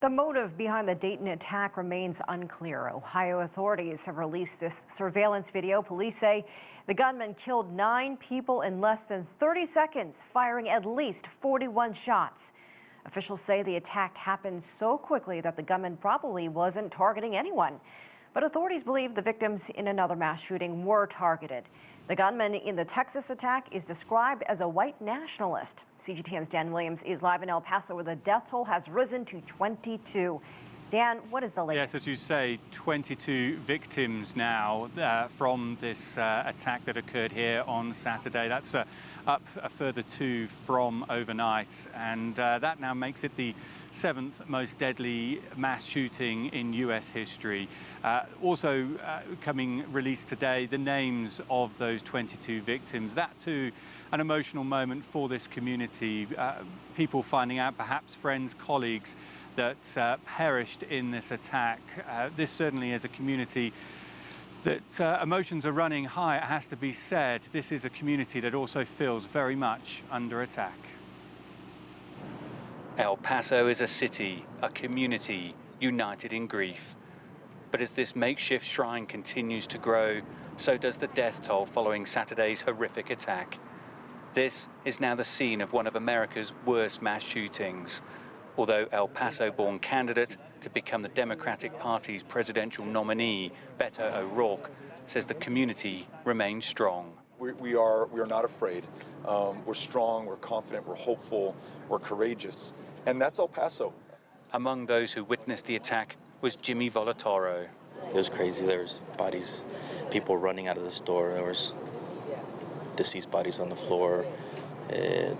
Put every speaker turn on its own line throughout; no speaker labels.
The motive behind the Dayton attack remains unclear. Ohio authorities have released this surveillance video. Police say the gunman killed 9 people in less than 30 seconds, firing at least 41 shots. Officials say the attack happened so quickly that the gunman probably wasn't targeting anyone. But authorities believe the victims in another mass shooting were targeted. The gunman in the Texas attack is described as a white nationalist. CGTN's Dan Williams is live in El Paso, where the death toll has risen to 22. Dan, what is the latest?
Yes, as you say, 22 victims now from this attack that occurred here on Saturday. That's up a further 2 from overnight, and that now makes it the 7th most deadly mass shooting in US history. Also coming released today, the names of those 22 victims. That too, an emotional moment for this community. People finding out, perhaps friends, colleagues, that perished in this attack. This certainly is a community that emotions are running high, it has to be said. This is a community that also feels very much under attack. El Paso is a city, a community united in grief. But as this makeshift shrine continues to grow, so does the death toll following Saturday's horrific attack. This is now the scene of one of America's worst mass shootings. Although El Paso-born candidate to become the Democratic Party's presidential nominee, Beto O'Rourke, says the community remains strong.
We are not afraid. We're strong, we're confident, we're hopeful, we're courageous. And that's El Paso.
Among those who witnessed the attack was Jimmy Volatoro.
It was crazy. There was bodies, people running out of the store. There was deceased bodies on the floor. It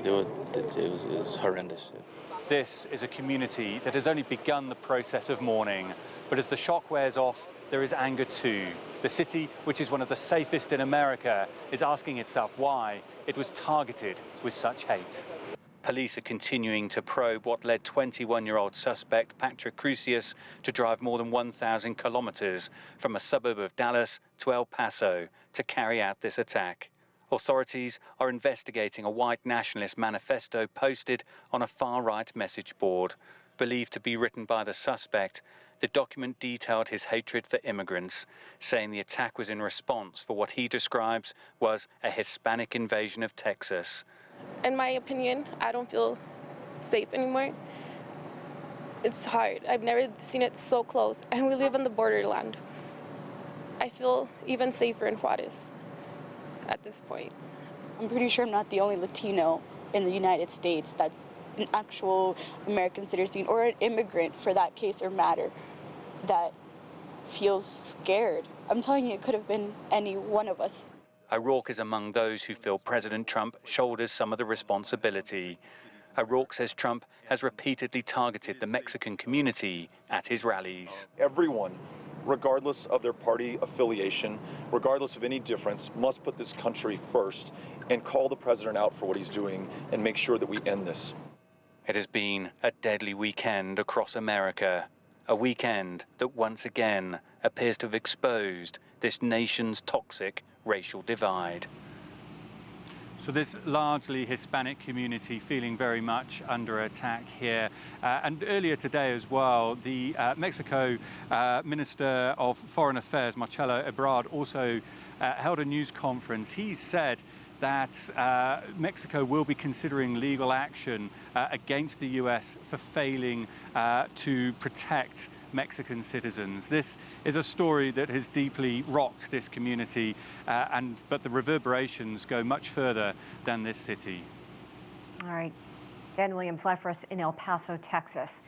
was horrendous.
This is a community that has only begun the process of mourning, but as the shock wears off, there is anger too. The city, which is one of the safest in America, is asking itself why it was targeted with such hate. Police are continuing to probe what led 21-year-old suspect Patrick Crucius to drive more than 1,000 kilometers from a suburb of Dallas to El Paso to carry out this attack. Authorities are investigating a white nationalist manifesto posted on a far-right message board. Believed to be written by the suspect, the document detailed his hatred for immigrants, saying the attack was in response for what he describes was a Hispanic invasion of Texas.
In my opinion, I don't feel safe anymore. It's hard. I've never seen it so close, and we live in the borderland. I feel even safer in Juarez at this point.
I'm pretty sure I'm not the only Latino in the United States that's an actual American citizen or an immigrant for that case or matter that feels scared. I'm telling you, it could have been any one of us.
O'Rourke is among those who feel President Trump shoulders some of the responsibility. O'Rourke says Trump has repeatedly targeted the Mexican community at his rallies.
Everyone, regardless of their party affiliation, regardless of any difference, must put this country first and call the president out for what he's doing and make sure that we end this.
It has been a deadly weekend across America, a weekend that once again appears to have exposed this nation's toxic racial divide. So this largely Hispanic community feeling very much under attack here. And earlier today as well, the Mexico Minister of Foreign Affairs, Marcelo Ebrard, also held a news conference. He said that Mexico will be considering legal action against the US for failing to protect Mexican citizens. This is a story that has deeply rocked this community, but the reverberations go much further than this city.
All right. Dan Williams live for us in El Paso, Texas.